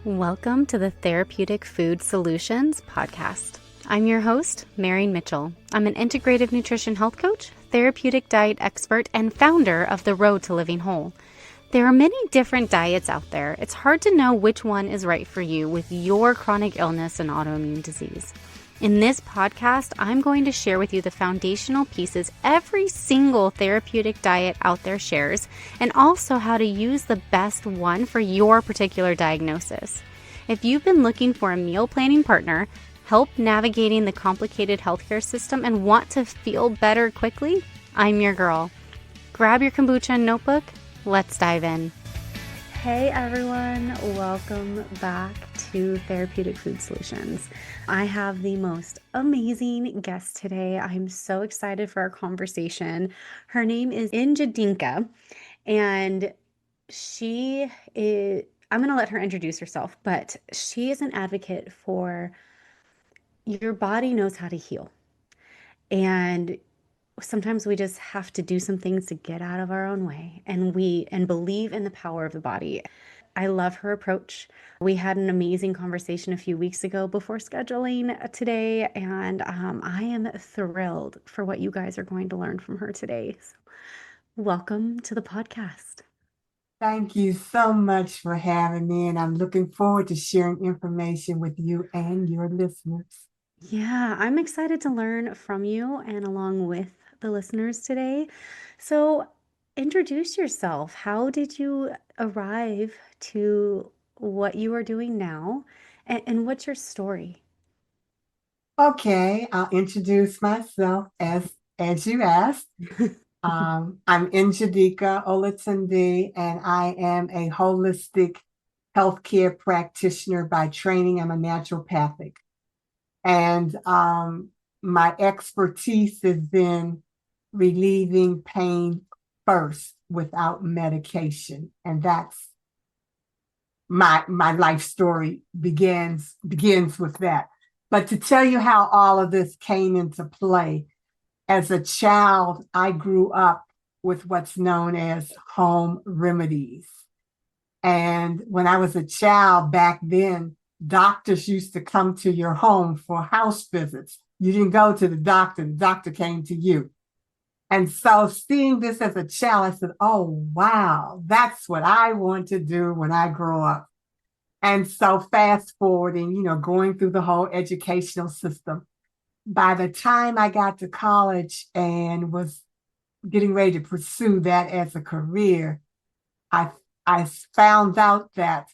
Welcome to the Therapeutic Food Solutions podcast. I'm your host, Marian Mitchell. I'm an integrative nutrition health coach, therapeutic diet expert, and founder of The Road to Living Whole. There are many different diets out there. It's hard to know which one is right for you with your chronic illness and autoimmune disease. In this podcast, I'm going to share with you the foundational pieces every single therapeutic diet out there shares, and also how to use the best one for your particular diagnosis. If you've been looking for a meal planning partner, help navigating the complicated healthcare system, and want to feel better quickly, I'm your girl. Grab your kombucha and notebook. Let's dive in. Hey everyone, welcome back to Therapeutic Food Solutions. I have the most amazing guest today. I'm so excited for our conversation. Her name is Njideka, and I'm going to let her introduce herself, but she is an advocate for your body knows how to heal. And sometimes we just have to do some things to get out of our own way and believe in the power of the body. I love her approach. We had an amazing conversation a few weeks ago before scheduling today, and I am thrilled for what you guys are going to learn from her today. So, welcome to the podcast. Thank you so much for having me, and I'm looking forward to sharing information with you and your listeners. Yeah, I'm excited to learn from you and along with the listeners today. So, introduce yourself. How did you arrive to what you are doing now? And what's your story? Okay, I'll introduce myself as you asked. I'm Njideka Olatunde, and I am a holistic healthcare practitioner by training. I'm a naturopathic. And my expertise is in relieving pain first without medication. And that's my life story begins with that. But to tell you how all of this came into play, as a child, I grew up with what's known as home remedies. And when I was a child back then, doctors used to come to your home for house visits. You didn't go to the doctor came to you. And so seeing this as a child, I said, oh, wow, that's what I want to do when I grow up. And so fast forwarding, going through the whole educational system, by the time I got to college and was getting ready to pursue that as a career, I found out that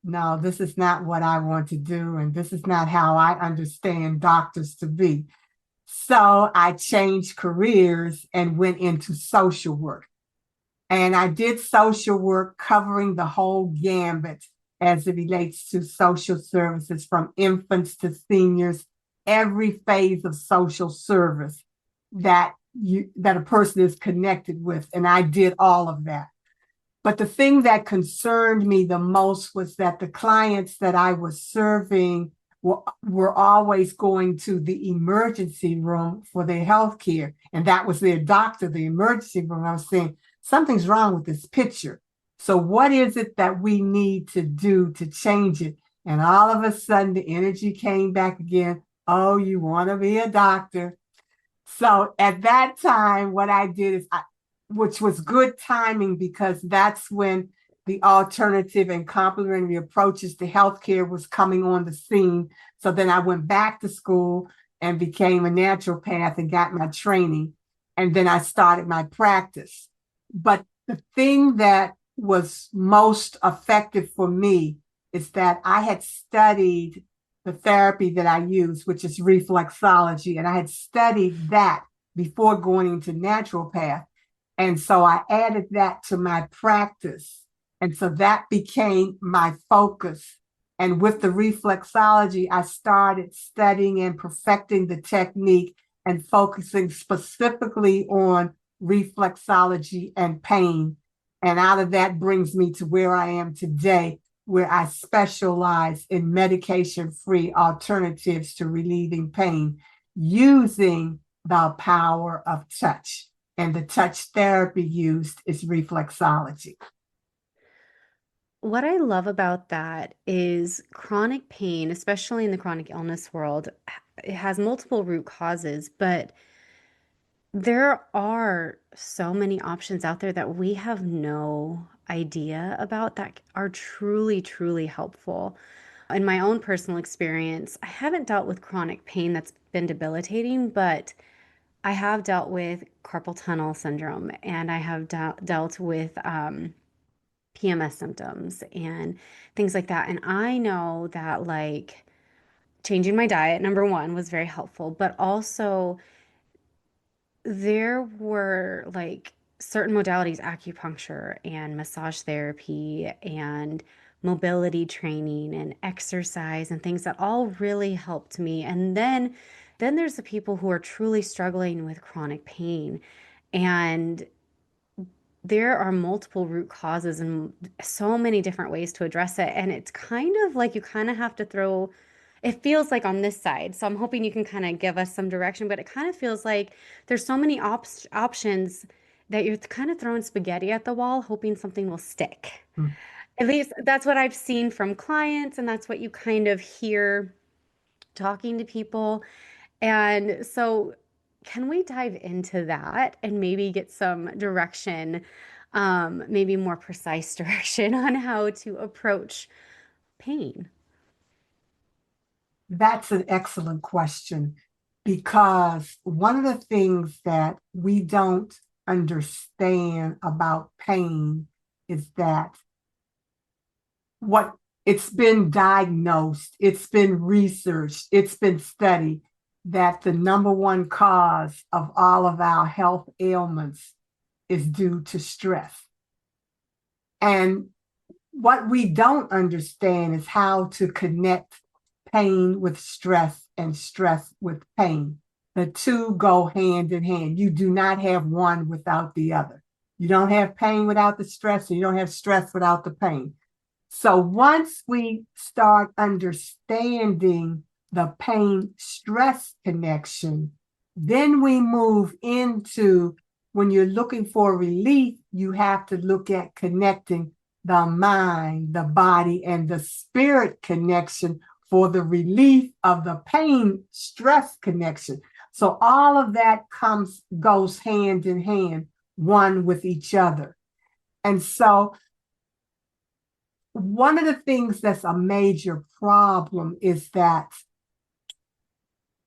no, this is not what I want to do, and this is not how I understand doctors to be. So I changed careers and went into social work. And I did social work covering the whole gambit as it relates to social services, from infants to seniors, every phase of social service that a person is connected with. And I did all of that. But the thing that concerned me the most was that the clients that I was serving were always going to the emergency room for their health care. And that was their doctor, the emergency room. I was saying, something's wrong with this picture. So what is it that we need to do to change it? And all of a sudden, the energy came back again. Oh, you want to be a doctor. So at that time, what I did is, which was good timing, because that's when the alternative and complementary approaches to healthcare was coming on the scene. So then I went back to school and became a naturopath and got my training. And then I started my practice. But the thing that was most effective for me is that I had studied the therapy that I use, which is reflexology. And I had studied that before going into naturopath. And so I added that to my practice. And so that became my focus. And with the reflexology, I started studying and perfecting the technique and focusing specifically on reflexology and pain. And out of that brings me to where I am today, where I specialize in medication-free alternatives to relieving pain using the power of touch. And the touch therapy used is reflexology. what I love about that is chronic pain, especially in the chronic illness world, it has multiple root causes, but there are so many options out there that we have no idea about that are truly, truly helpful. In my own personal experience, I haven't dealt with chronic pain that's been debilitating, but I have dealt with carpal tunnel syndrome and I have dealt with PMS symptoms and things like that. And I know that, like, changing my diet, number one, was very helpful, but also there were like certain modalities, acupuncture and massage therapy and mobility training and exercise and things that all really helped me. And then there's the people who are truly struggling with chronic pain. And there are multiple root causes and so many different ways to address it. And it's kind of like you kind of have to throw, it feels like on this side. So I'm hoping you can kind of give us some direction, but it kind of feels like there's so many options that you're kind of throwing spaghetti at the wall, hoping something will stick. Mm. At least that's what I've seen from clients, and that's what you kind of hear talking to people. And so, can we dive into that and maybe get some direction, maybe more precise direction on how to approach pain? That's an excellent question because one of the things that we don't understand about pain is that what it's been diagnosed, it's been researched, it's been studied that the number one cause of all of our health ailments is due to stress. And what we don't understand is how to connect pain with stress and stress with pain. The two go hand in hand. You do not have one without the other. You don't have pain without the stress, and you don't have stress without the pain. So once we start understanding the pain stress connection, then we move into when you're looking for relief, you have to look at connecting the mind, the body, and the spirit connection for the relief of the pain stress connection. So all of that goes hand in hand, one with each other. And so one of the things that's a major problem is that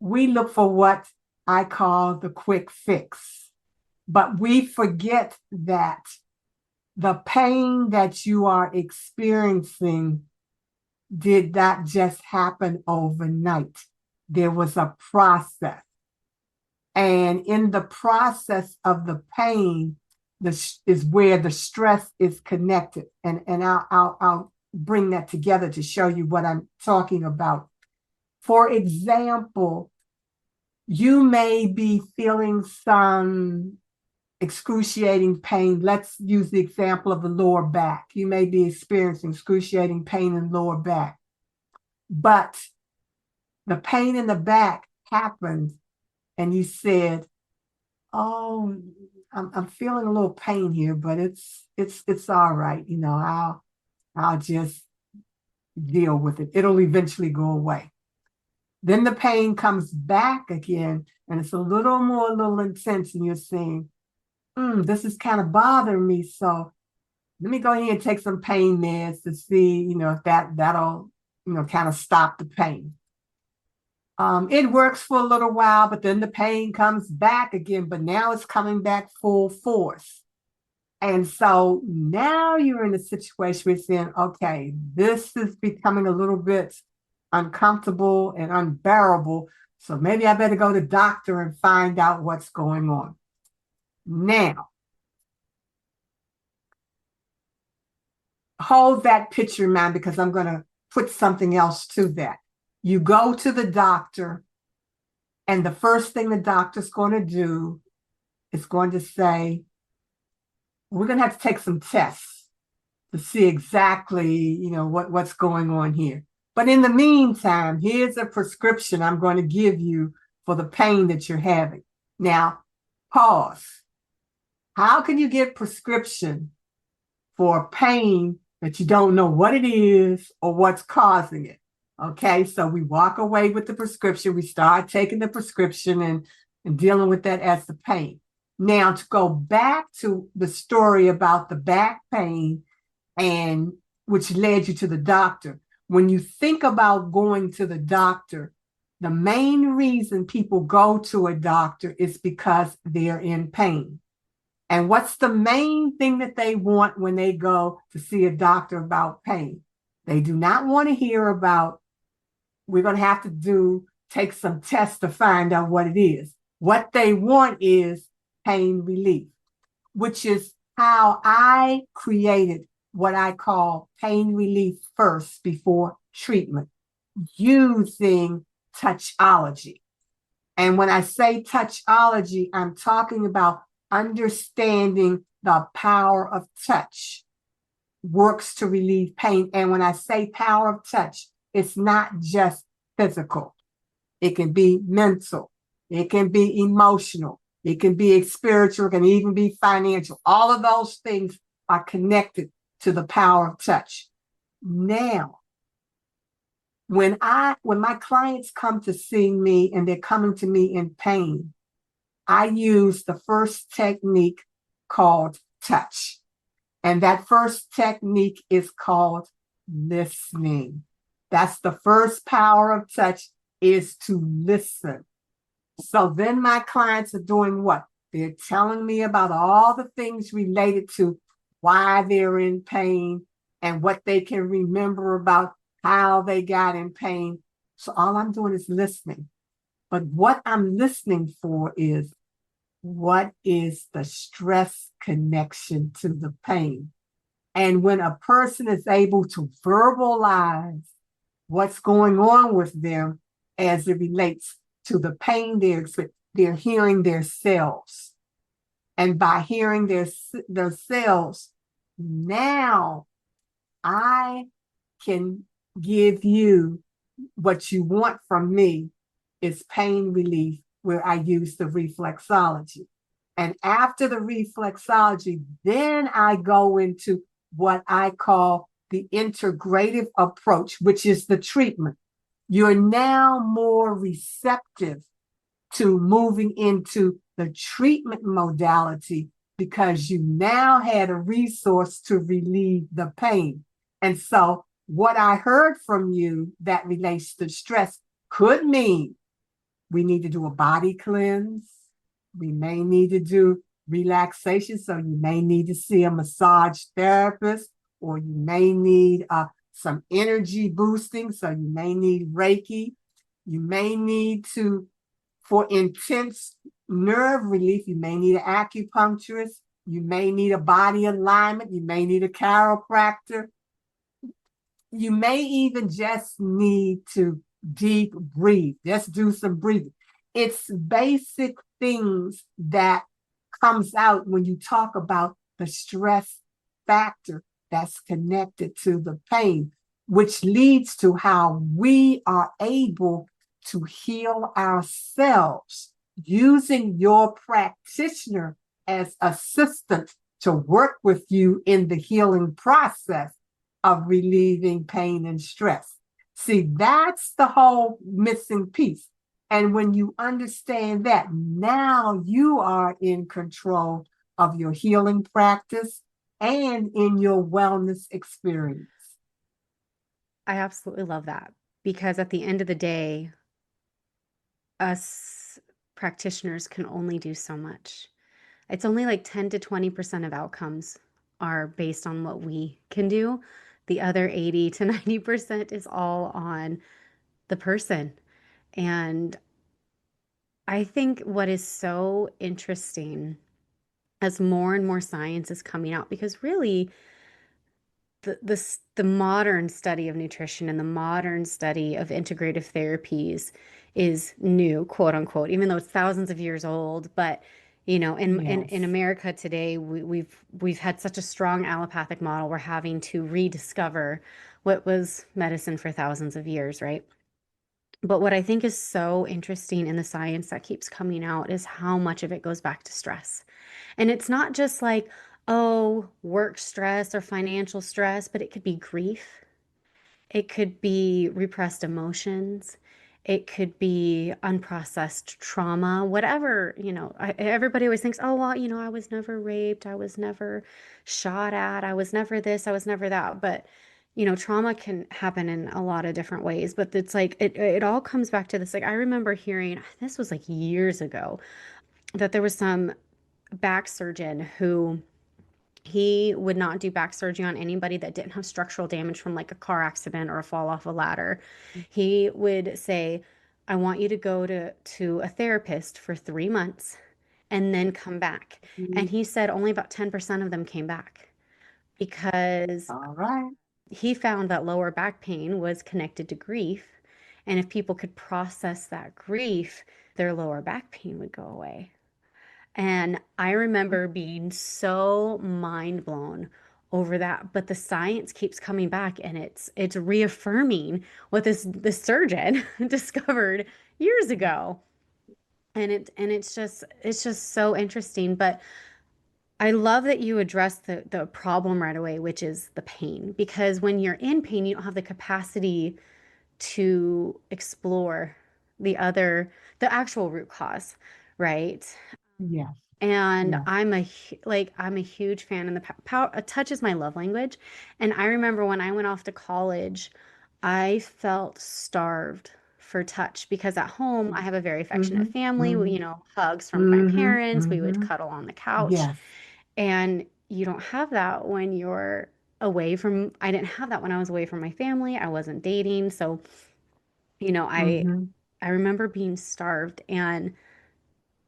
we look for what I call the quick fix, but we forget that the pain that you are experiencing did not just happen overnight. There was a process. And in the process of the pain, this is where the stress is connected. And I'll bring that together to show you what I'm talking about. For example, you may be feeling some excruciating pain. Let's use the example of the lower back. You may be experiencing excruciating pain in lower back, but the pain in the back happened and you said, oh, I'm feeling a little pain here, but it's all right. You know, I'll just deal with it. It'll eventually go away. Then the pain comes back again and it's a little intense and you're saying, this is kind of bothering me. So let me go ahead and take some pain meds to see, if that'll, kind of stop the pain. It works for a little while, but then the pain comes back again, but now it's coming back full force. And so now you're in a situation where you're saying, okay, this is becoming a little bit uncomfortable and unbearable. So maybe I better go to the doctor and find out what's going on. Now, hold that picture in mind because I'm going to put something else to that. You go to the doctor, and the first thing the doctor's going to do is going to say, we're going to have to take some tests to see exactly, what's going on here. But in the meantime, here's a prescription I'm going to give you for the pain that you're having. Now, pause. How can you get prescription for pain that you don't know what it is or what's causing it. Okay, so we walk away with the prescription. We start taking the prescription and dealing with that as the pain. Now, to go back to the story about the back pain and which led you to the doctor. When you think about going to the doctor, the main reason people go to a doctor is because they're in pain. And what's the main thing that they want when they go to see a doctor about pain? They do not want to hear about, we're going to have to take some tests to find out what it is. What they want is pain relief, which is how I created what I call pain relief first before treatment, using touchology. And when I say touchology, I'm talking about understanding the power of touch works to relieve pain. And when I say power of touch, it's not just physical. It can be mental. It can be emotional. It can be spiritual. It can even be financial. All of those things are connected to the power of touch. Now, when my clients come to see me and they're coming to me in pain, I use the first technique called touch. And that first technique is called listening. That's the first power of touch, is to listen. So then my clients are doing what? They're telling me about all the things related to why they're in pain and what they can remember about how they got in pain. So all I'm doing is listening. But what I'm listening for is, what is the stress connection to the pain? And when a person is able to verbalize what's going on with them as it relates to the pain they're hearing their selves. And by hearing their selves, now I can give you what you want from me is pain relief, where I use the reflexology. And after the reflexology, then I go into what I call the integrative approach, which is the treatment. You're now more receptive to moving into the treatment modality because you now had a resource to relieve the pain. And so what I heard from you that relates to stress could mean we need to do a body cleanse. We may need to do relaxation. So you may need to see a massage therapist, or you may need some energy boosting. So you may need Reiki. You may need to, for intense nerve relief, you may need an acupuncturist. You may need a body alignment. You may need a chiropractor. You may even just need to deep breathe. Just do some breathing. It's basic things that comes out when you talk about the stress factor that's connected to the pain, which leads to how we are able to heal ourselves using your practitioner as assistant to work with you in the healing process of relieving pain and stress. See, that's the whole missing piece. And when you understand that, now you are in control of your healing practice and in your wellness experience. I absolutely love that, because at the end of the day, us practitioners can only do so much. It's only like 10 to 20% of outcomes are based on what we can do. The other 80 to 90% is all on the person. And I think what is so interesting as more and more science is coming out, because really the modern study of nutrition and the modern study of integrative therapies is new, quote unquote, even though it's thousands of years old. But in Yes. America today, we've had such a strong allopathic model. We're having to rediscover what was medicine for thousands of years, right? But what I think is so interesting in the science that keeps coming out is how much of it goes back to stress. And it's not just like, oh, work stress or financial stress, but it could be grief. It could be repressed emotions. It could be unprocessed trauma, whatever, everybody always thinks, oh, well, I was never raped. I was never shot at. I was never this. I was never that. But, trauma can happen in a lot of different ways. But it's like, it all comes back to this. Like, I remember hearing, this was like years ago, that there was some back surgeon who he would not do back surgery on anybody that didn't have structural damage from like a car accident or a fall off a ladder. He would say, I want you to go to a therapist for 3 months and then come back. And Mhm. he said only about 10% of them came back because All right. he found that lower back pain was connected to grief. And if people could process that grief, their lower back pain would go away. And I remember being so mind blown over that. But the science keeps coming back and it's reaffirming what this surgeon discovered years ago. And it's just so interesting. But I love that you address the problem right away, which is the pain. Because when you're in pain, you don't have the capacity to explore the actual root cause, right? Yes, And yes. I'm a huge fan, and the power touch is my love language. And I remember when I went off to college, I felt starved for touch because at home I have a very affectionate Mm-hmm. family. Mm-hmm. Hugs from my Mm-hmm. parents. We would Mm-hmm. cuddle on the couch, Yes. and you don't have that when you're away from. I didn't have that when I was away from my family. I wasn't dating, so you know, I Mm-hmm. I remember being starved, and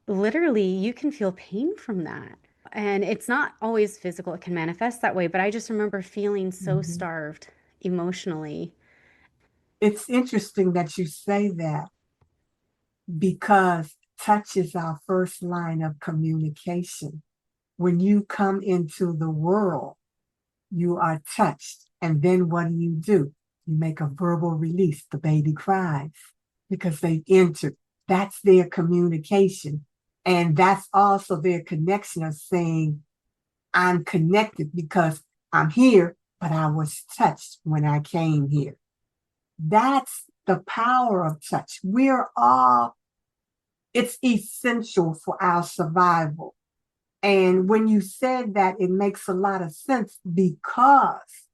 literally you can feel pain from that. And it's not always physical, it can manifest that way, but I just remember feeling so Mm-hmm. starved emotionally. It's interesting that you say that because touch is our first line of communication. When you come into the world, you are touched. And then what do? You make a verbal release. The baby cries because they entered. That's their communication. And that's also their connection of saying, I'm connected because I'm here, but I was touched when I came here. That's the power of touch. It's essential for our survival. And when you said that, it makes a lot of sense because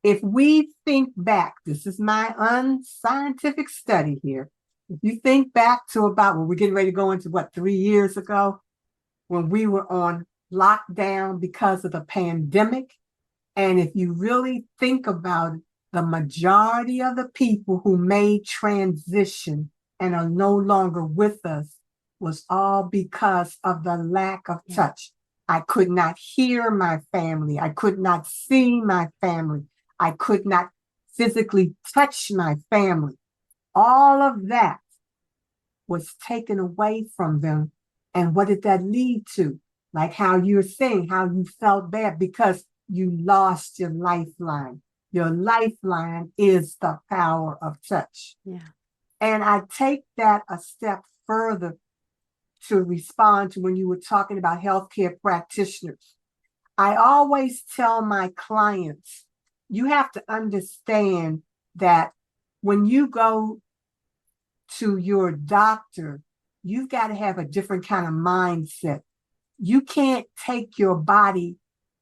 if we think back, this is my unscientific study here. If you think back to about when we're getting ready to go into 3 years ago, when we were on lockdown because of the pandemic, and if you really think about it, the majority of the people who made transition and are no longer with us was all because of the lack of Yeah. touch. I could not hear my family. I could not see my family. I could not physically touch my family. All of that was taken away from them. And what did that lead to? Like how you're saying, how you felt bad because you lost your lifeline. Your lifeline is the power of touch. Yeah. And I take that a step further to respond to when you were talking about healthcare practitioners. I always tell my clients, you have to understand that when you go to your doctor, you've got to have a different kind of mindset. You can't take your body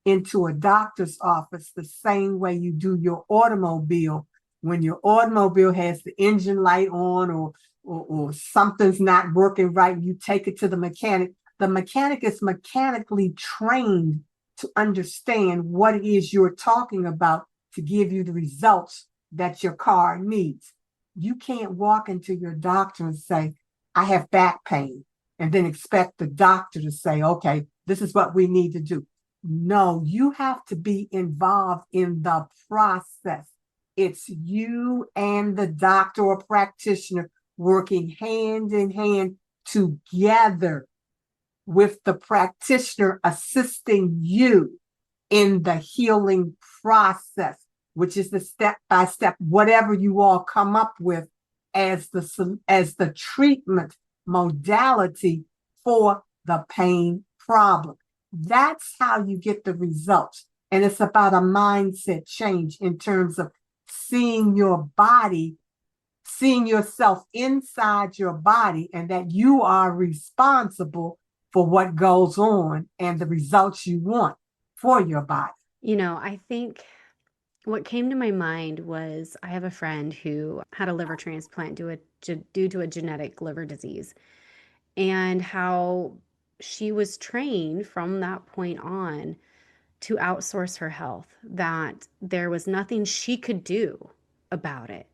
into a doctor's office the same way you do your automobile. When your automobile has the engine light on or something's not working right, you take it to the mechanic. The mechanic is mechanically trained to understand what it is you're talking about to give you the results that your car needs. You can't walk into your doctor and say, I have back pain, and then expect the doctor to say, okay, this is what we need to do. No, you have to be involved in the process. It's you and the doctor or practitioner working hand in hand together with the practitioner assisting you in the healing process, which is the step by step, whatever you all come up with as the treatment modality for the pain problem. That's how you get the results. And it's about a mindset change in terms of seeing your body, seeing yourself inside your body, and that you are responsible for what goes on and the results you want for your body. I think what came to my mind was I have a friend who had a liver transplant due to a genetic liver disease, and how she was trained from that point on to outsource her health, that there was nothing she could do about it,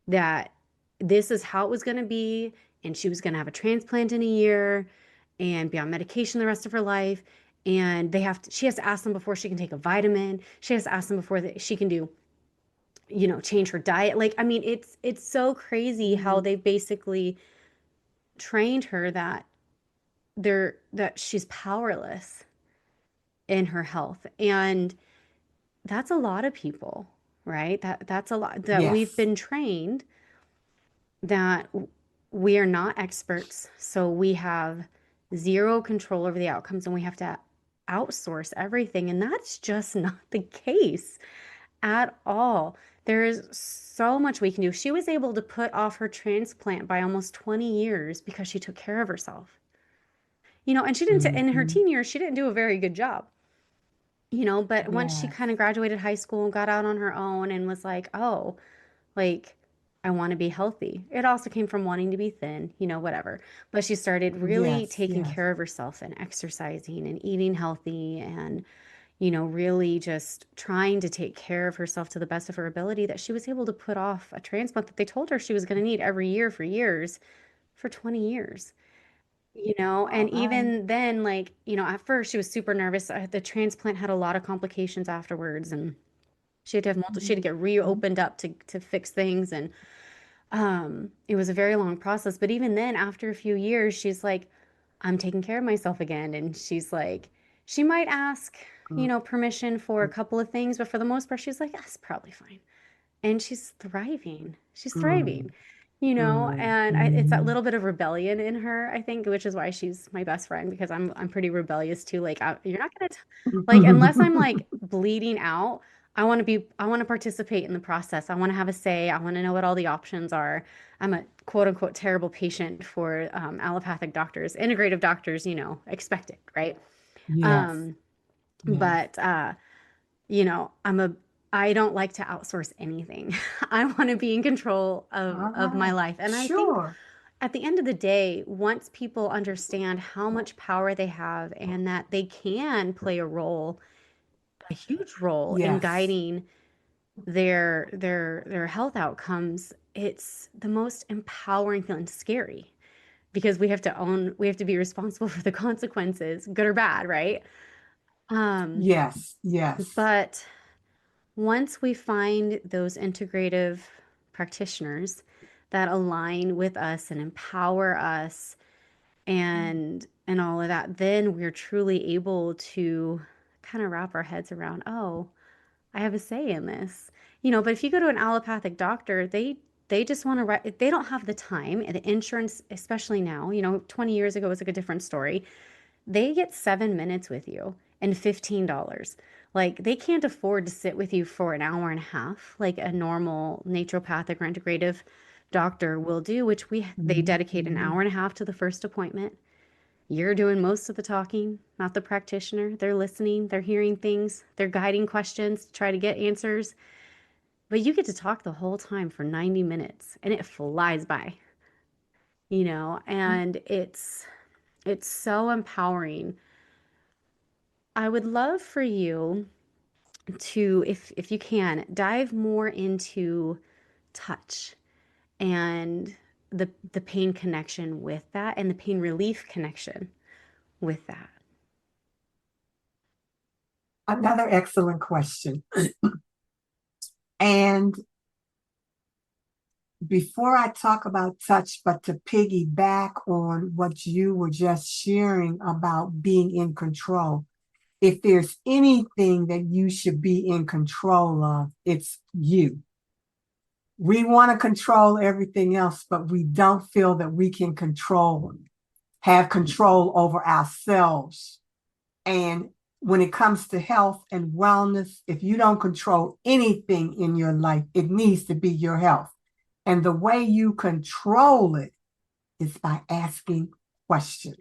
that this is how it was going to be, and she was going to have a transplant in a year and be on medication the rest of her life. And she has to ask them before she can take a vitamin. She has to ask them before that she can do, change her diet. Like, I mean, it's so crazy how Mhm. they basically trained her that she's powerless in her health. And that's a lot of people, right? That's a lot that we've Yes, been trained that we are not experts, so we have zero control over the outcomes and we have to outsource everything. And that's just not the case at all. There is so much we can do. She was able to put off her transplant by almost 20 years because she took care of herself. And she didn't, in her hmm teen years, she didn't do a very good job. But once she yes, kind of graduated high school and got out on her own and was like, oh, like, I want to be healthy. It also came from wanting to be thin, whatever. But she started really yes, taking yes. care of herself and exercising and eating healthy and, really just trying to take care of herself to the best of her ability, that she was able to put off a transplant that they told her she was going to need every year for years, for 20 years. All And right. even then, like, at first she was super nervous. The transplant had a lot of complications afterwards, and she had to Mhm. get reopened up to fix things. And it was a very long process. But even then, after a few years, she's like, I'm taking care of myself again. And she's like, she might ask, Mhm. permission for a couple of things, but for the most part, she's like, that's probably fine. And she's thriving. She's thriving, Mhm. Mhm. and it's that Mhm. little bit of rebellion in her, I think, which is why she's my best friend, because I'm pretty rebellious too. Like, you're not gonna like, unless I'm like bleeding out, I want to participate in the process. I want to have a say. I want to know what all the options are. I'm a quote unquote terrible patient for allopathic doctors, integrative doctors, expect it, right? Yes, Um, yes. but I don't like to outsource anything. I want to be in control All of my right. life. And I think Sure. at the end of the day, once people understand how much power they have and that they can play a huge role in Yes. guiding their health outcomes, it's the most empowering feeling. Scary, because we have to be responsible for the consequences, good or bad, right? Um, Yes. Yes. but once we find those integrative practitioners that align with us and empower us and all of that, then we're truly able to kind of wrap our heads around, oh, I have a say in this. But if you go to an allopathic doctor, they just want to they don't have the time, and the insurance, especially now, 20 years ago was like a different story. They get 7 minutes with you and $15. Like, they can't afford to sit with you for an hour and a half like a normal naturopathic or integrative doctor will do, which they Mhm. dedicate an hour Mhm. and a half to the first appointment. You're doing most of the talking, not the practitioner. They're listening, they're hearing things, they're guiding questions to try to get answers. But you get to talk the whole time for 90 minutes and it flies by, and it's so empowering. I would love for you to, if you can, dive more into touch and the pain connection with that, and the pain relief connection with that. Another excellent question. And before I talk about touch, but to piggyback on what you were just sharing about being in control, if there's anything that you should be in control of, it's you. We want to control everything else, but we don't feel that we can have control over ourselves. And when it comes to health and wellness, if you don't control anything in your life, it needs to be your health. And the way you control it is by asking questions.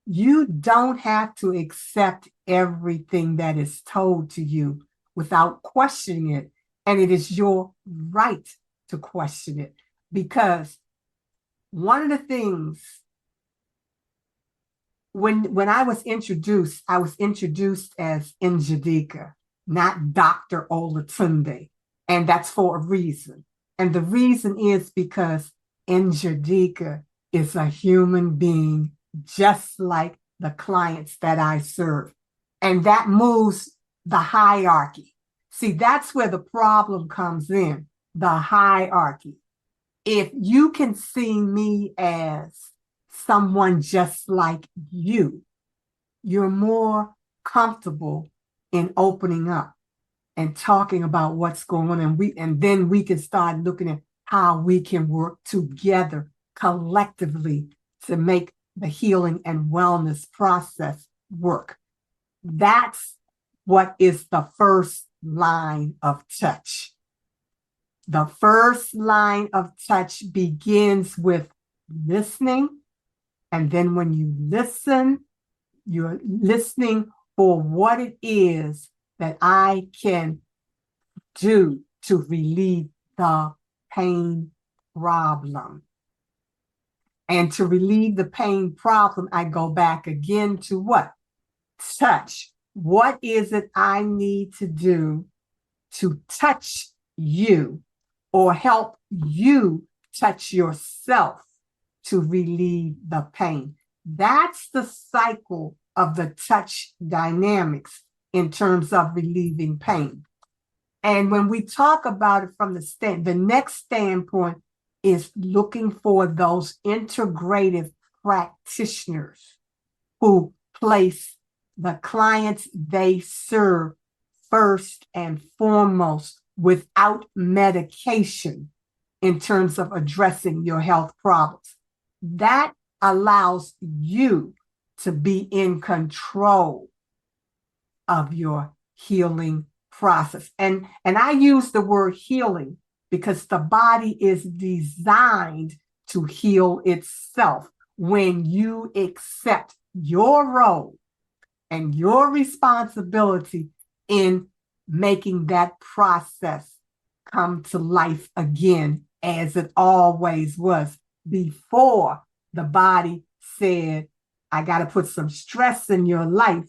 You don't have to accept everything that is told to you without questioning it. And it is your right to question it, because one of the things, when I was introduced as Njideka, not Dr. Olatunde. And that's for a reason. And the reason is because Njideka is a human being just like the clients that I serve. And that moves the hierarchy. See, that's where the problem comes in, the hierarchy. If you can see me as someone just like you're more comfortable in opening up and talking about what's going on. And then we can start looking at how we can work together collectively to make the healing and wellness process work. That's what is the first line of touch. The first line of touch begins with listening. And then when you listen, you're listening for what it is that I can do to relieve the pain problem. And to relieve the pain problem, I go back again to what? Touch. What is it I need to do to touch you or help you touch yourself to relieve the pain? That's the cycle of the touch dynamics in terms of relieving pain. And when we talk about it from the next standpoint is looking for those integrative practitioners who place the clients they serve first and foremost without medication in terms of addressing your health problems. That allows you to be in control of your healing process. And I use the word healing because the body is designed to heal itself when you accept your role and your responsibility in making that process come to life again as it always was before the body said, I got to put some stress in your life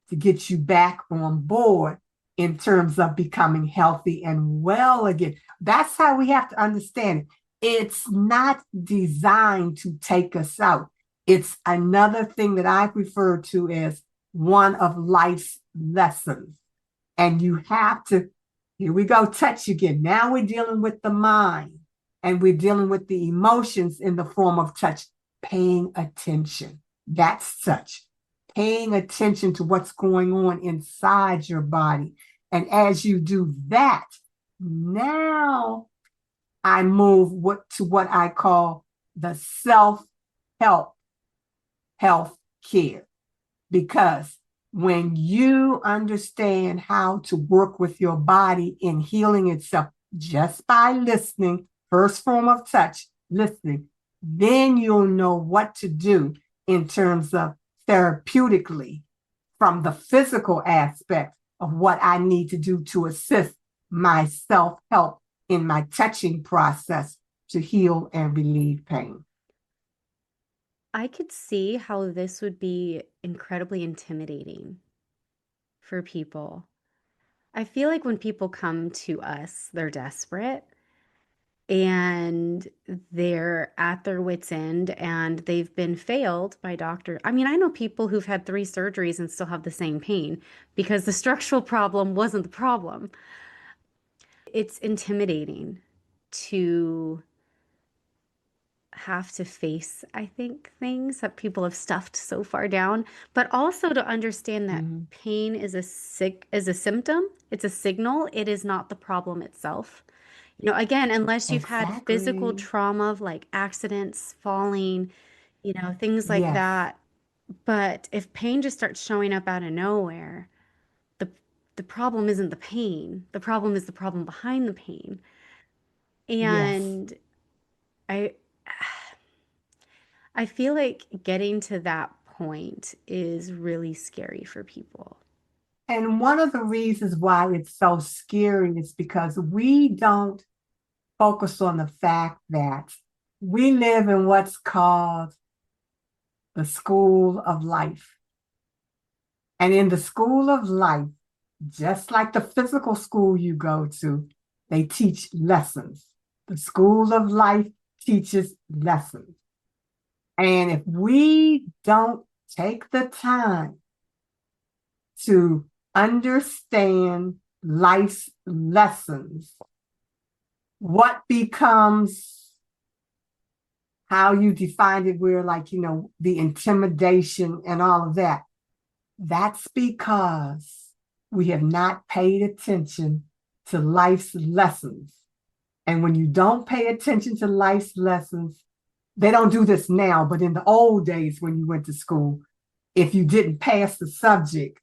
to get you back on board in terms of becoming healthy and well again. That's how we have to understand it. It's not designed to take us out. It's another thing that I refer to as one of life's lessons. And you have to, here we go, touch again. Now we're dealing with the mind and we're dealing with the emotions in the form of touch, paying attention. That's touch. Paying attention to what's going on inside your body. And as you do that, now I move to what I call the self-help health care. Because when you understand how to work with your body in healing itself just by listening, first form of touch, listening, then you'll know what to do in terms of therapeutically from the physical aspect of what I need to do to assist my self-help in my touching process to heal and relieve pain. I could see how this would be incredibly intimidating for people. I feel like when people come to us, they're desperate and they're at their wits' end and they've been failed by doctor. I mean, I know people who've had 3 surgeries and still have the same pain because the structural problem wasn't the problem. It's intimidating to have to face, I think, things that people have stuffed so far down, but also to understand that pain is a symptom, it's a signal, it is not the problem itself. Again, unless you've had physical Exactly. trauma of like accidents, falling, things like Yes. that, But if pain just starts showing up out of nowhere, the the problem isn't the pain. The problem is the problem behind the pain. Yes. And I I feel like getting to that point is really scary for people. And one of the reasons why it's so scary is because we don't focus on the fact that we live in what's called the school of life. And in the school of life, just like the physical school you go to, they teach lessons. The school of life teaches lessons. And if we don't take the time to understand life's lessons, what becomes how you defined it, where like, the intimidation and all of that, that's because we have not paid attention to life's lessons. And when you don't pay attention to life's lessons, they don't do this now, but in the old days when you went to school, if you didn't pass the subject,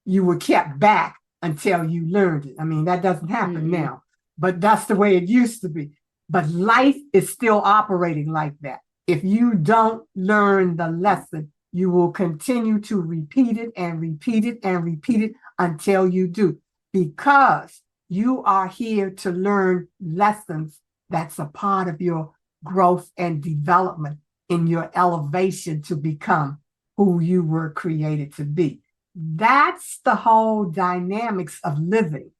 you were kept back until you learned it. I mean, that doesn't happen Mm-mm. now, but that's the way it used to be. But life is still operating like that. If you don't learn the lesson, you will continue to repeat it and repeat it and repeat it until you do, because you are here to learn lessons that's a part of your growth and development in your elevation to become who you were created to be. That's the whole dynamics of living.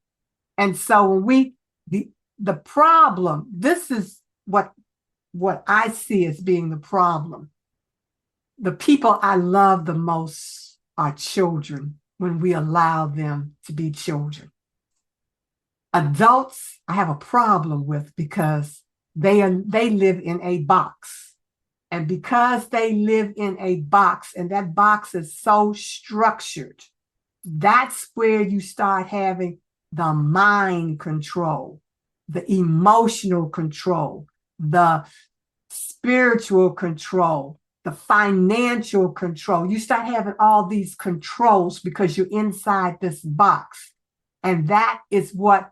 And so when the problem, this is what I see as being the problem. The people I love the most are children when we allow them to be children. Adults, I have a problem with because they live in a box. And because they live in a box and that box is so structured, that's where you start having the mind control, the emotional control, the spiritual control, the financial control. You start having all these controls because you're inside this box. And that is what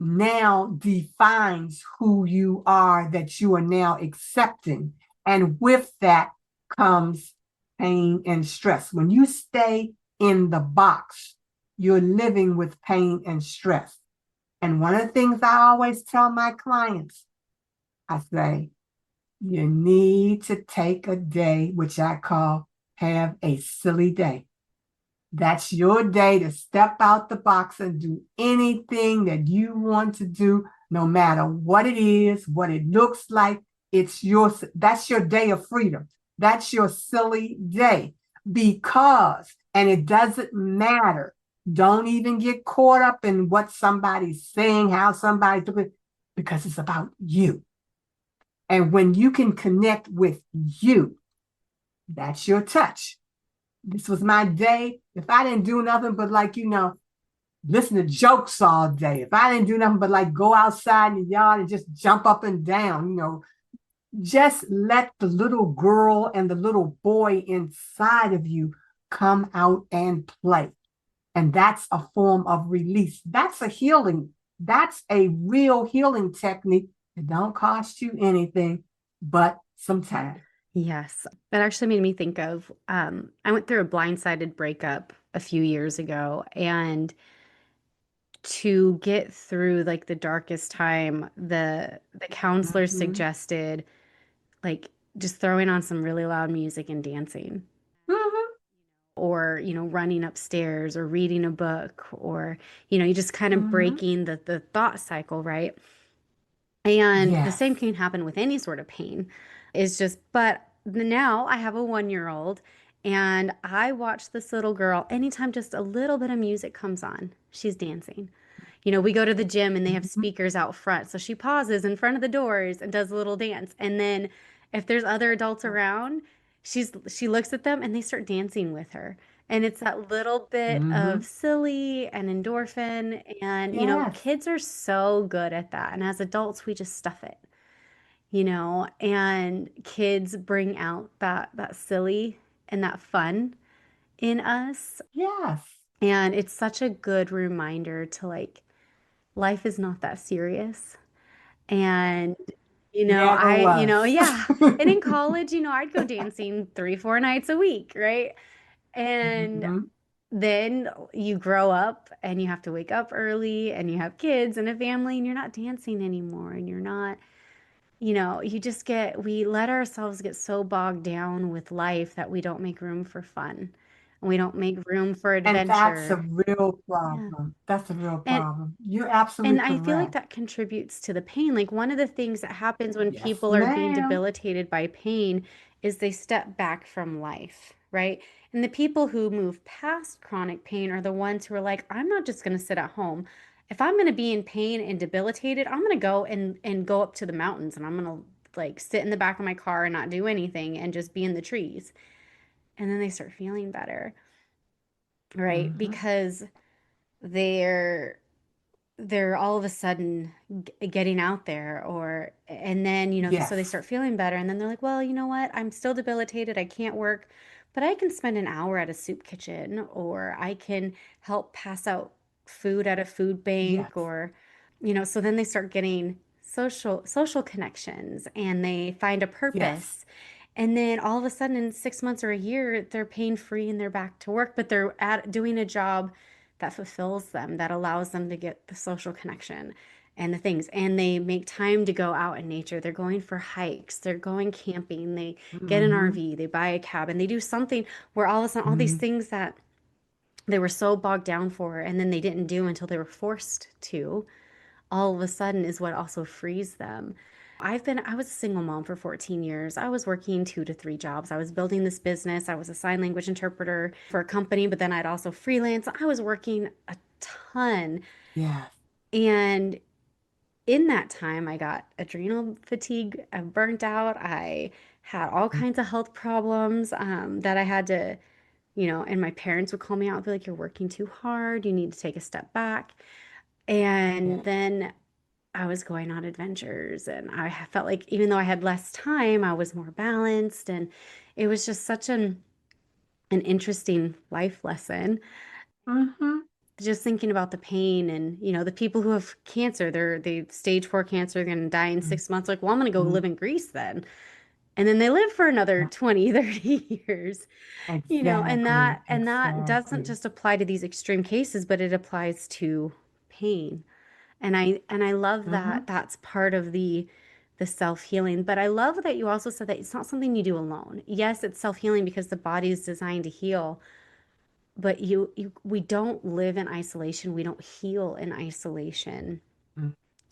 now defines who you are, that you are now accepting. And with that comes pain and stress. When you stay in the box, you're living with pain and stress. And one of the things I always tell my clients, I say, you need to take a day, which I call have a silly day. That's your day to step out the box and do anything that you want to do, no matter what it is, what it looks like. That's your day of freedom. That's your silly day. And it doesn't matter. Don't even get caught up in what somebody's saying, how somebody's doing, because it's about you. And when you can connect with you, that's your touch. This was my day. If I didn't do nothing but listen to jokes all day, if I didn't do nothing but go outside in the yard and just jump up and down, just let the little girl and the little boy inside of you come out and play. And that's a form of release. That's a healing. That's a real healing technique. It don't cost you anything but some time. Yes, that actually made me think of I went through a blindsided breakup a few years ago, and to get through like the darkest time, the counselor Mm-hmm. suggested like just throwing on some really loud music and dancing, Mm-hmm. or running upstairs or reading a book, or you just kind of Mm-hmm. breaking the thought cycle, right? And the Yes. same can happen with any sort of pain. Is just, but now I have a 1 year old, and I watch this little girl anytime just a little bit of music comes on, she's dancing. We go to the gym and they have Mm-hmm. speakers out front. So she pauses in front of the doors and does a little dance. And then if there's other adults around, she looks at them and they start dancing with her. And it's that little bit of Mm-hmm. silly and endorphin. And, Yes. kids are so good at that. And as adults, we just stuff it, and kids bring out that silly. and that fun in us. Yes. And it's such a good reminder to like, life is not that serious. And, Never was. yeah. And in college, I'd go dancing 3, 4 nights a week, right? And Mhm. then you grow up and you have to wake up early and you have kids and a family and you're not dancing anymore and you're not, we let ourselves get so bogged down with life that we don't make room for fun and we don't make room for And that's a adventure. real Yeah. problem. That's a real And problem. You're absolutely and I feel like correct. that contributes to the pain. Like one of the things that happens when Yes, people are being ma'am. debilitated by pain is they step back from life, right? And the people who move past chronic pain are the ones who are like, I'm not just going to sit at home. If I'm going to be in pain and debilitated, I'm going to go and go up to the mountains and I'm going to like sit in the back of my car and not do anything and just be in the trees. And then they start feeling better, right? Hmm. Because they're they're all of a sudden getting out there and then so they Yes. start feeling better and then they're like, well, you know what, I'm still debilitated, I can't work, but I can spend an hour at a soup kitchen, or I can help pass out food at a food bank, Yes. or so then they start getting social connections and they find a Yes. purpose. And then all of a sudden, in 6 months or a year, they're pain free and they're back to work, but they're doing a job that fulfills them, that allows them to get the social connection and the things. And they make time to go out in nature. They're going for hikes, they're going camping, they get an Hmm. RV, they buy a cabin, they do something where all of a sudden, all these Hmm. things that they were so bogged down for and then they didn't do until they were forced to, all of a sudden is what also frees them. I was a single mom for 14 years. I was working 2 to 3 jobs. I was building this business. I was a sign language interpreter for a company, but then I'd also freelance. I was working a ton. Yes. And in that time, I got adrenal fatigue. I burnt out. I had all kinds of health problems that I had to, and my parents would call me out and be like, you're working too hard. You need to take a step back. And Yes. then I was going on adventures and I felt like even though I had less time, I was more balanced, and it was just such an interesting life lesson. Hmm. Just thinking about the pain and the people who have cancer, they stage 4 cancer, they're gonna die in 6 months. Like, well, I'm gonna go Hmm. live in Greece then. And then they live for another 20, 30 years. And Exactly. that doesn't Exactly. just apply to these extreme cases, but it applies to pain. And I love Hmm. that that's part of the self-healing. But I love that you also said that it's not something you do alone. Yes, it's self-healing because the body is designed to heal, but we don't live in isolation. We don't heal in isolation.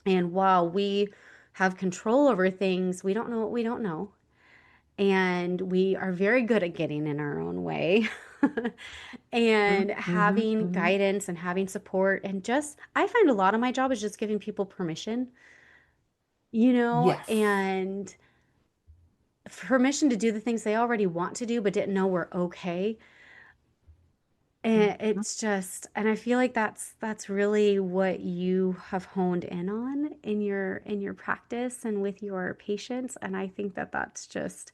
And while we have control over things, we don't know what we don't know. And we are very good at getting in our own way. Hmm. And Hmm. having Hmm. guidance and having support, and just I find a lot of my job is just giving people permission, Yes. and permission to do the things they already want to do but didn't know were okay. And Mhm. it's just, and I feel like that's really what you have honed in on in your practice and with your patients. And I think that that's just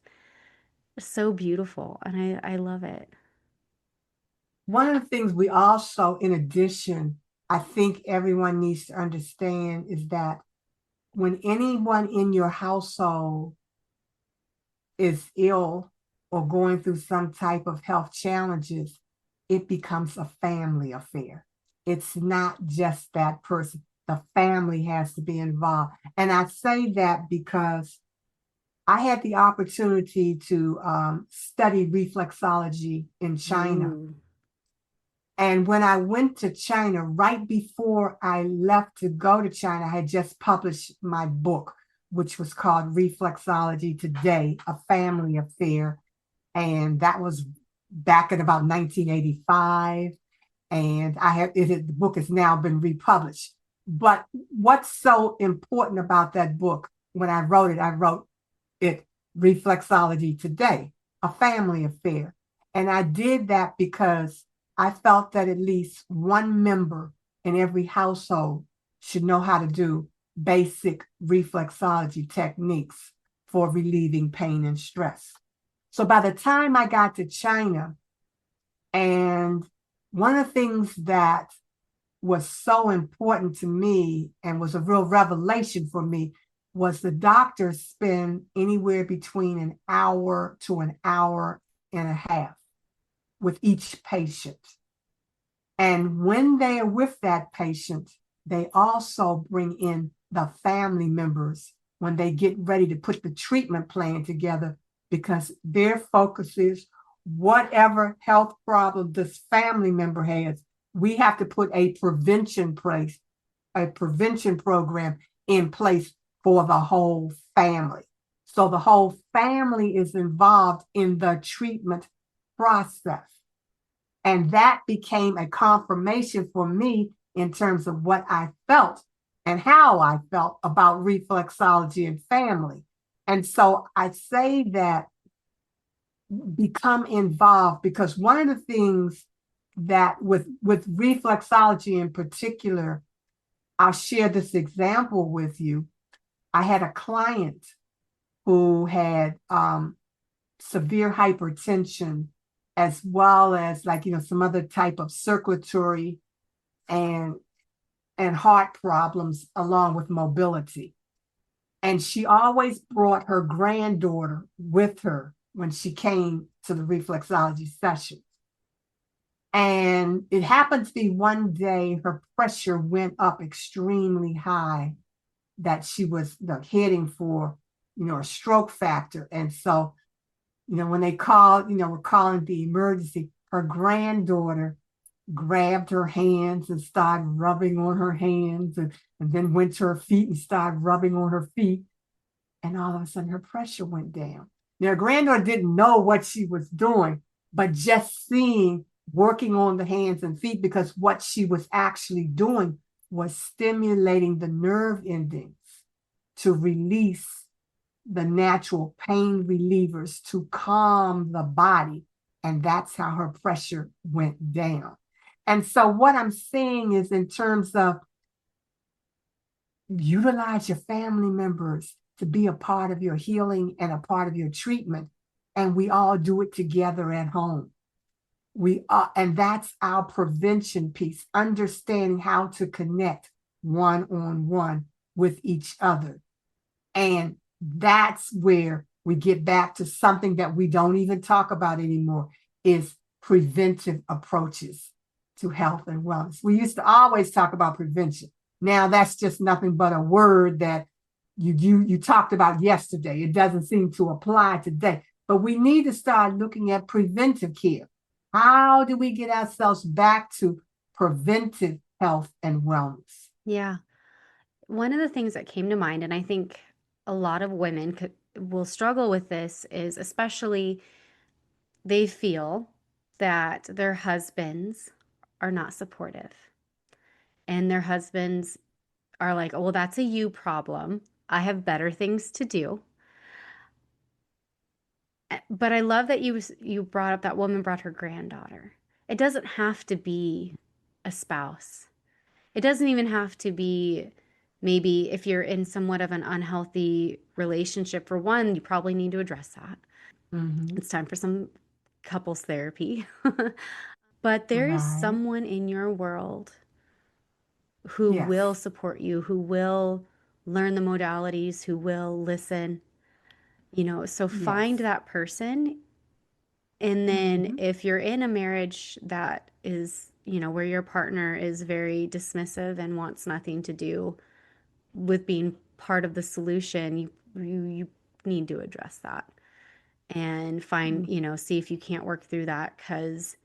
so beautiful, and I love it. One of the things we also, in addition, I think everyone needs to understand is that when anyone in your household is ill or going through some type of health challenges, it becomes a family affair. It's not just that person. The family has to be involved. And I say that because I had the opportunity to study reflexology in China. Ooh. And when I went to China, right before I left to go to China, I had just published my book, which was called Reflexology Today, A Family Affair. And that was back in about 1985. And the book has now been republished. But what's so important about that book, when I wrote it Reflexology Today, A Family Affair. And I did that because I felt that at least one member in every household should know how to do basic reflexology techniques for relieving pain and stress. So by the time I got to China, and one of the things that was so important to me and was a real revelation for me was the doctors spend anywhere between an hour to an hour and a half with each patient. And when they are with that patient, they also bring in the family members when they get ready to put the treatment plan together, because their focus is whatever health problem this family member has, we have to put a prevention program in place for the whole family. So the whole family is involved in the treatment process. And that became a confirmation for me in terms of what I felt and how I felt about reflexology and family. And so I say that become involved, because one of the things that with reflexology in particular, I'll share this example with you. I had a client who had severe hypertension, as well as, like, some other type of circulatory and heart problems along with mobility. And she always brought her granddaughter with her when she came to the reflexology session. And it happened to be one day her pressure went up extremely high, that she was heading for, a stroke factor. And so, when they called, were calling the emergency, her granddaughter grabbed her hands and started rubbing on her hands, and then went to her feet and started rubbing on her feet. And all of a sudden her pressure went down. Now, her granddaughter didn't know what she was doing, but just seeing, working on the hands and feet, because what she was actually doing was stimulating the nerve endings to release the natural pain relievers to calm the body. And that's how her pressure went down. And so what I'm saying is, in terms of utilize your family members to be a part of your healing and a part of your treatment. And we all do it together at home. And that's our prevention piece, understanding how to connect one-on-one with each other. And that's where we get back to something that we don't even talk about anymore, is preventive approaches to health and wellness. We used to always talk about prevention. Now that's just nothing but a word that you talked about yesterday. It doesn't seem to apply today. But we need to start looking at preventive care. How do we get ourselves back to preventive health and wellness? Yeah. One of the things that came to mind, and I think a lot of women will struggle with this, is especially they feel that their husbands are not supportive. And their husbands are like, oh, well, that's a you problem. I have better things to do. But I love that you brought up, that woman brought her granddaughter. It doesn't have to be a spouse. It doesn't even have to be, maybe if you're in somewhat of an unhealthy relationship, for one, you probably need to address that. Mm-hmm. It's time for some couples therapy. But there is Right. someone in your world who Yes. will support you, who will learn the modalities, who will listen, so find Yes. that person. And then Mm-hmm. if you're in a marriage that is, where your partner is very dismissive and wants nothing to do with being part of the solution, you need to address that and find, Mm-hmm. see if you can't work through that, because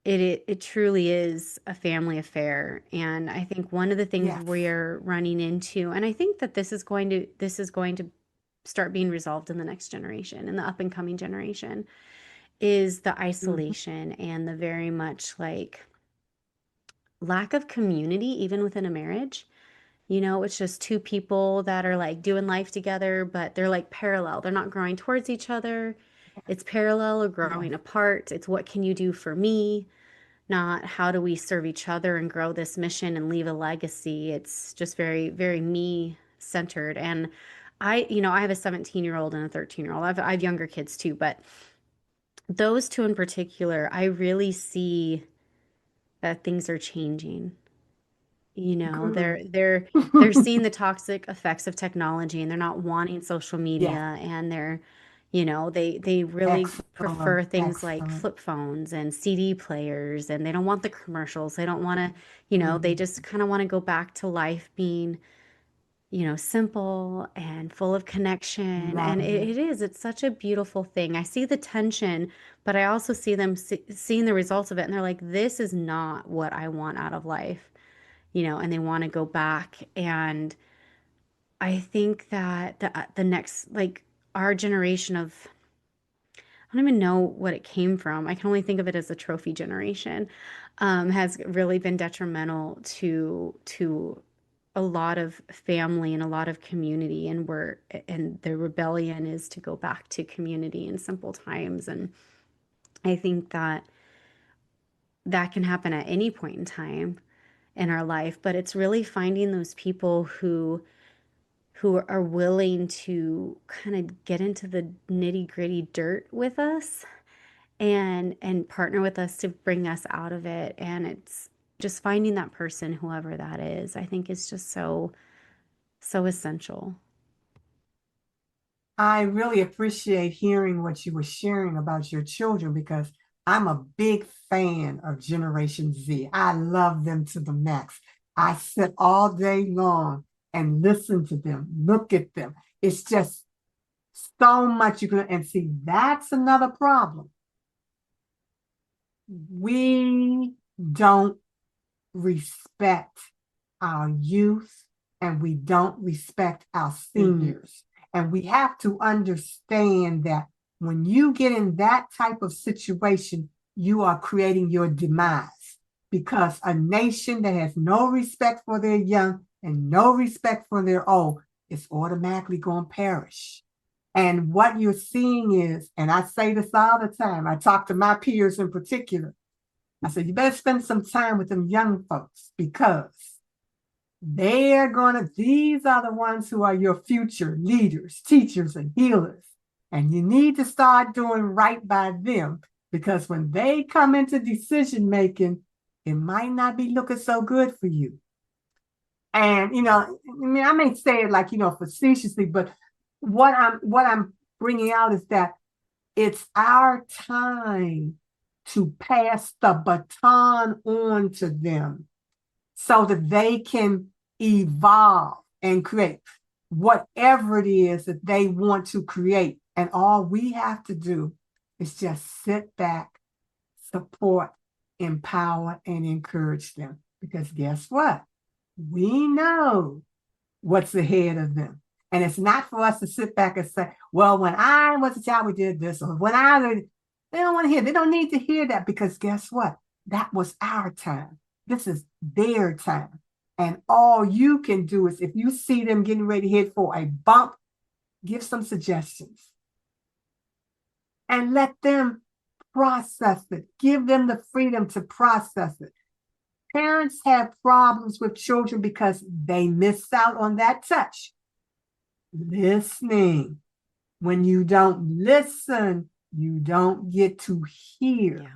it truly is a family affair. And I think one of the things Yes. we're running into, and I think that this is going to start being resolved in the next generation, in the up and coming generation, is the Mm-hmm. isolation and the very much like lack of community, even within a marriage. It's just two people that are like doing life together, but they're like parallel. They're not growing towards each other. It's parallel or Yes. growing apart. It's what can you do for me, not how do we serve each other and grow this mission and leave a legacy. It's just very, very me centered. And I have a 17-year-old and a 13-year-old. I have younger kids too, but those two in particular, I really see that things are changing. Good. They're seeing the toxic effects of technology, and they're not wanting social Yes. media, and they really Excellent. prefer things like Excellent. flip phones and CD players, and they don't want the commercials. They don't want to, they Mhm. just kind of want to go back to life being, simple and full of connection. And Love it. it's such a beautiful thing. I see the tension, but I also see them seeing the results of it, and they're like, this is not what I want out of life, and they want to go back. And I think that the next, like, our generation of, I don't even know what it came from. I can only think of it as a trophy generation, has really been detrimental to a lot of family and a lot of community. And the rebellion is to go back to community and simple times. And I think that that can happen at any point in time in our life, but it's really finding those people who are willing to kind of get into the nitty-gritty dirt with us and partner with us to bring us out of it. And it's just finding that person, whoever that is, I think is just so essential. I really appreciate hearing what you were sharing about your children because I'm a big fan of Generation Z. I love them to the max. I sit all day long and listen to them, look at them. It's just so much you can, and see, that's another problem. We don't respect our youth and we don't respect our Hmm. seniors. And we have to understand that when you get in that type of situation, you are creating your demise because a nation that has no respect for their young and no respect for their old is automatically going to perish. And what you're seeing is, and I say this all the time, I talk to my peers in particular, I said, you better spend some time with them young folks because these are the ones who are your future leaders, teachers, and healers. And you need to start doing right by them because when they come into decision making, it might not be looking so good for you. And, I mean, I may say it like, facetiously, but what I'm bringing out is that it's our time to pass the baton on to them so that they can evolve and create whatever it is that they want to create. And all we have to do is just sit back, support, empower, and encourage them. Because guess what? We know what's ahead of them. And it's not for us to sit back and say, well, when I was a child, we did this, or when they don't want to hear, they don't need to hear that because guess what? That was our time. This is their time. And all you can do is if you see them getting ready to hit for a bump, give some suggestions and let them process it. Give them the freedom to process it. Parents have problems with children because they miss out on that touch. Listening. When you don't listen, you don't get to hear Yeah.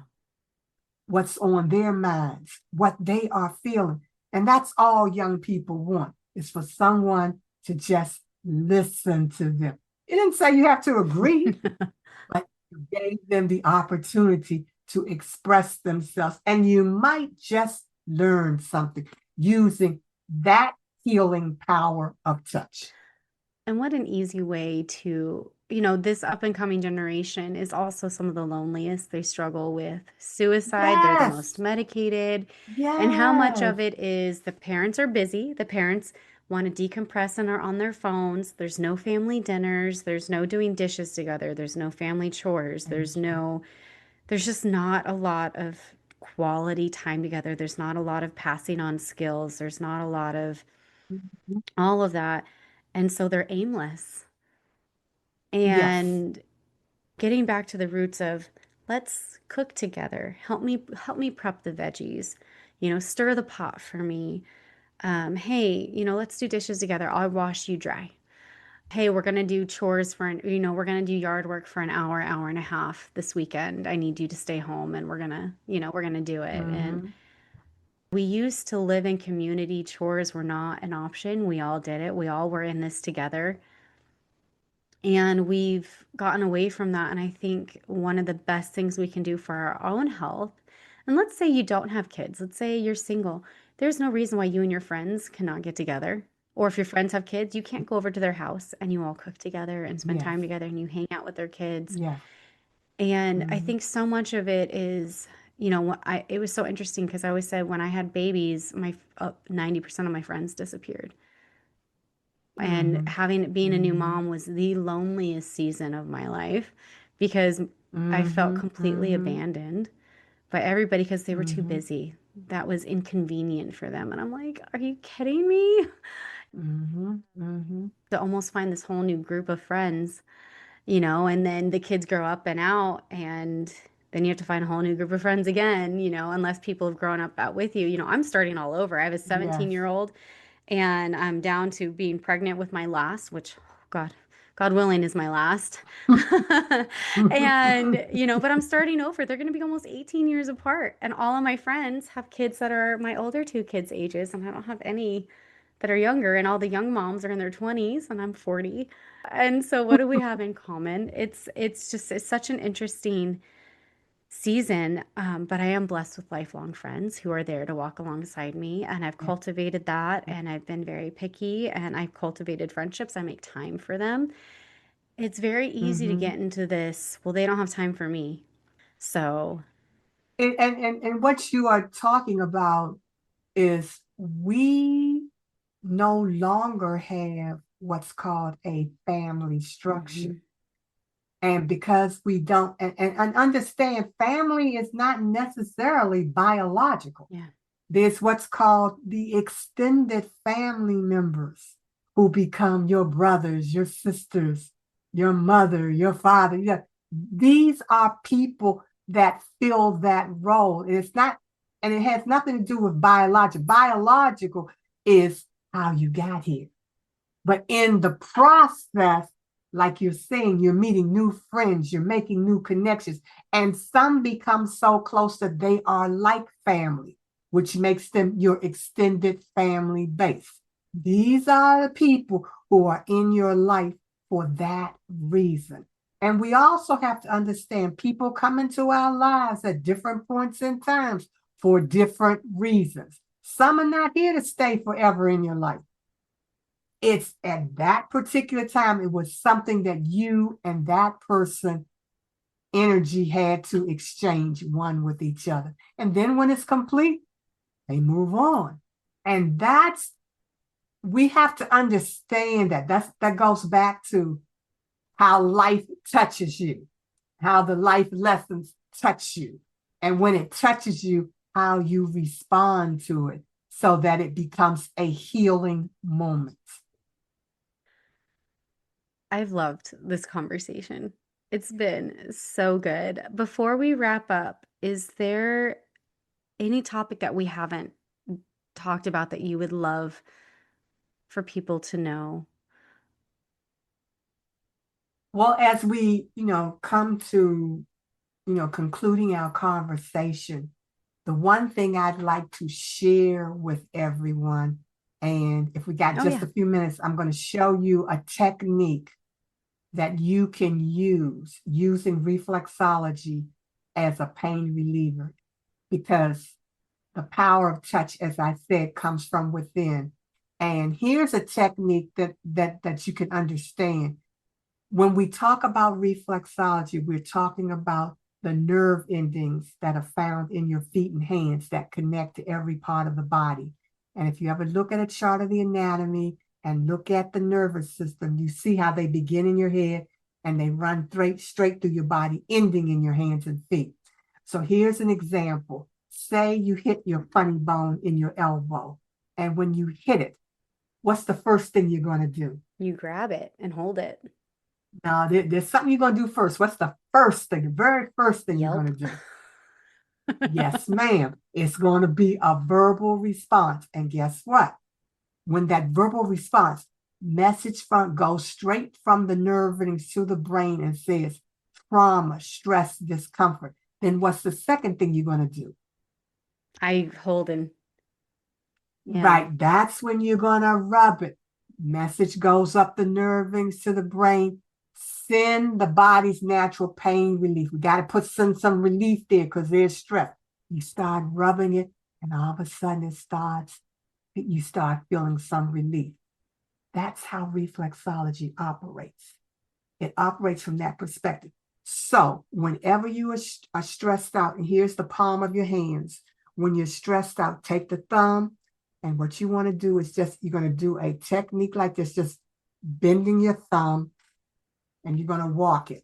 what's on their minds, what they are feeling. And that's all young people want is for someone to just listen to them. It didn't say you have to agree, but you gave them the opportunity to express themselves. And you might just learn something using that healing power of touch. And what an easy way to, this up and coming generation is also some of the loneliest. They struggle with suicide. They're the most Yes, medicated. And how much yes. of it is the parents are busy. The parents want to decompress and are on their phones. There's no family dinners. There's no doing dishes together. There's no family chores. There's just not a lot of quality time together. There's not a lot of passing on skills. There's not a lot of all of that. And so they're aimless. Yes. And getting back to the roots of let's cook together. Help me prep the veggies. Stir the pot for me. Hey, let's do dishes together. I'll wash, you dry. hey, we're going to do chores we're going to do yard work for an hour, hour and a half this weekend. I need you to stay home and we're going to do it. And Mm-hmm. we used to live in community. Chores were not an option. We all did it. We all were in this together. And we've gotten away from that. And I think one of the best things we can do for our own health, and let's say you don't have kids, let's say you're single, there's no reason why you and your friends cannot get together. Or if your friends have kids, you can't go over to their house and you all cook together and spend Yes. time together and you hang out with their kids. Yes. And I Mm-hmm. think so much of it is, it was so interesting because I always said when I had babies, my 90% of my friends disappeared. And Mm-hmm. having being a new Mm-hmm. mom was the loneliest season of my life because I felt Mm-hmm. completely Mm-hmm. abandoned by everybody because they were too Mm-hmm. busy. That was inconvenient for them. And I'm like, are you kidding me? Mm-hmm. Mm-hmm. To almost find this whole new group of friends, and then the kids grow up and out, and then you have to find a whole new group of friends again, unless people have grown up out with you. I'm starting all over. I have a Yes. 17-year-old and I'm down to being pregnant with my last, which God, God willing is my last. And, but I'm starting over. They're going to be almost 18 years apart. And all of my friends have kids that are my older two kids' ages, and I don't have any that are younger. And all the young moms are in their 20s, and I'm 40. And so what do we have in common? It's such an interesting season, but I am blessed with lifelong friends who are there to walk alongside me. And I've Yeah. cultivated that, and I've been very picky, and I've cultivated friendships. I make time for them. It's very easy to Mm-hmm. get into this, well, they don't have time for me. So, And what you are talking about is we no longer have what's called a family structure. mhm, And because we don't, and understand family is not necessarily biological. yeah. There's what's called the extended family members who become your brothers, your sisters, your mother, your father. Yeah, these are people that fill that role. And it's not, and it has nothing to do with biological. Biological is how you got here. But in the process, like you're saying, you're meeting new friends, you're making new connections, and some become so close that they are like family, which makes them your extended family base. These are the people who are in your life for that reason. And we also have to understand people come into our lives at different points in times for different reasons. Some are not here to stay forever in your life. It's at that particular time, it was something that you and that person energy had to exchange one with each other. And then when it's complete, they move on. And we have to understand that goes back to how life touches you, how the life lessons touch you. And when it touches you, how you respond to it so that it becomes a healing moment. I've loved this conversation. It's been so good. Before we wrap up, is there any topic that we haven't talked about that you would love for people to know? Well, as we, come to, concluding our conversation, the one thing I'd like to share with everyone, and if we got Oh, just yeah. a few minutes, I'm going to show you a technique that you can use using reflexology as a pain reliever, because the power of touch, as I said, comes from within. And here's a technique that you can understand. When we talk about reflexology, we're talking about the nerve endings that are found in your feet and hands that connect to every part of the body. And if you ever look at a chart of the anatomy and look at the nervous system, you see how they begin in your head and they run straight through your body, ending in your hands and feet. So here's an example. Say you hit your funny bone in your elbow, and when you hit it, what's the first thing you're going to do? You grab it and hold it. Now, there's something you're going to do first. What's the first thing, the very first thing you're going Yelp. to do? Yes, ma'am. It's going to be a verbal response. And guess what? When that verbal response, message goes straight from the nerve endings to the brain and says trauma, stress, discomfort. Then what's the second thing you're going to do? I hold in. Yeah. Right. That's when you're going to rub it. Message goes up the nerve endings to the brain. Send the body's natural pain relief. We got to put some relief there because there's stress. You start rubbing it, and all of a sudden you start feeling some relief. That's how reflexology operates. It operates from that perspective. So whenever you are stressed out, and here's the palm of your hands, when you're stressed out, take the thumb, and what you want to do is you're going to do a technique like this, just bending your thumb, and you're going to walk it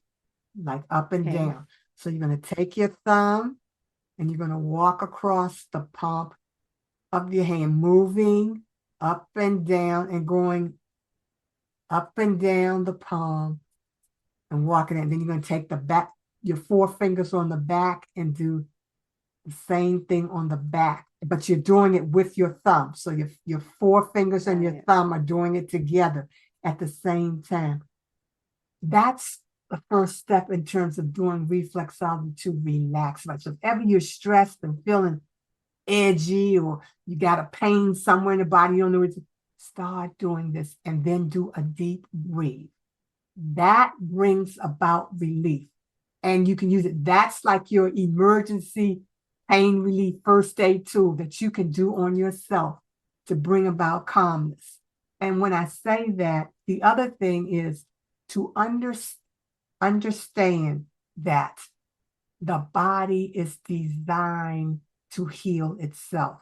like up and down. So you're going to take your thumb, and you're going to walk across the palm of your hand, moving up and down and going up and down the palm and walking it. And then you're going to take your 4 fingers on the back and do the same thing on the back, but you're doing it with your thumb. So your 4 fingers and your thumb are doing it together at the same time. That's the first step in terms of doing reflexology to relax. Right? So if ever you're stressed and feeling edgy, or you got a pain somewhere in the body, you don't know what to start doing this, and then do a deep breathe. That brings about relief, and you can use it. That's like your emergency pain relief first aid tool that you can do on yourself to bring about calmness. And when I say that, the other thing is to understand that the body is designed to heal itself.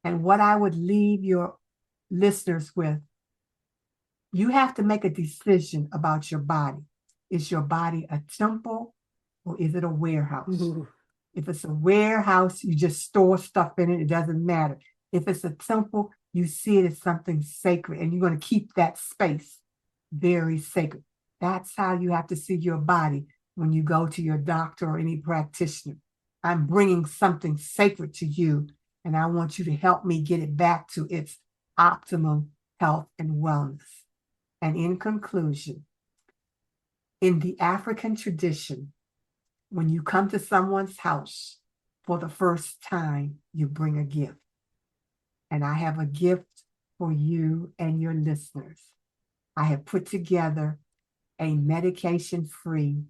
And what I would leave your listeners with, you have to make a decision about your body. Is your body a temple, or is it a warehouse? Ooh. If it's a warehouse, you just store stuff in it. It doesn't matter. If it's a temple, you see it as something sacred, and you're going to keep that space very sacred. That's how you have to see your body when you go to your doctor or any practitioner. I'm bringing something sacred to you, and I want you to help me get it back to its optimum health and wellness. And in conclusion, in the African tradition, when you come to someone's house for the first time, you bring a gift. And I have a gift for you and your listeners. I have put together a medication-free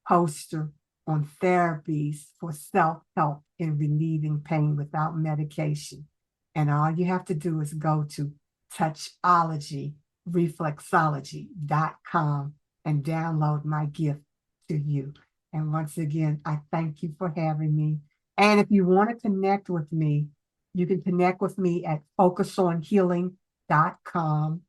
poster on therapies for self-help in relieving pain without medication. And all you have to do is go to touchologyreflexology.com and download my gift to you. And once again, I thank you for having me. And if you want to connect with me, you can connect with me at focusonhealing.com.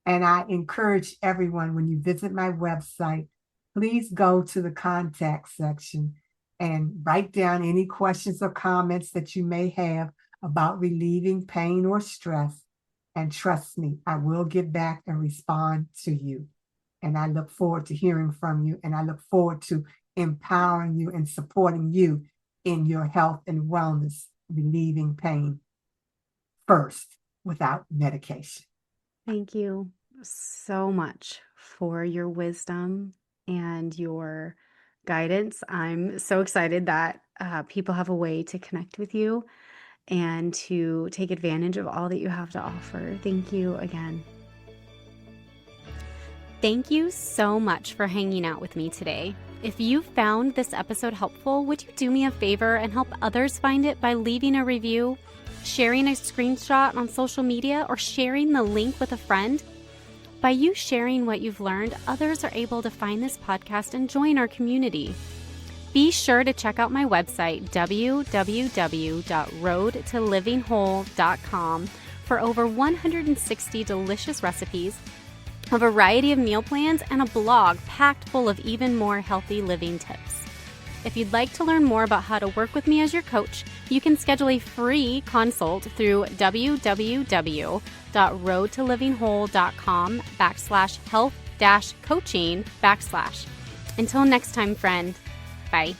And I encourage everyone, when you visit my website, please go to the contact section and write down any questions or comments that you may have about relieving pain or stress. And trust me, I will get back and respond to you. And I look forward to hearing from you. And I look forward to empowering you and supporting you in your health and wellness, relieving pain first without medication. Thank you so much for your wisdom and your guidance. I'm so excited that people have a way to connect with you and to take advantage of all that you have to offer. Thank you again. Thank you so much for hanging out with me today. If you found this episode helpful, would you do me a favor and help others find it by leaving a review, sharing a screenshot on social media, or sharing the link with a friend? By you sharing what you've learned, others are able to find this podcast and join our community. Be sure to check out my website, www.roadtolivingwhole.com, for over 160 delicious recipes, a variety of meal plans, and a blog packed full of even more healthy living tips. If you'd like to learn more about how to work with me as your coach, you can schedule a free consult through www.roadtolivingwhole.com/health-coaching/. Until next time, friend. Bye.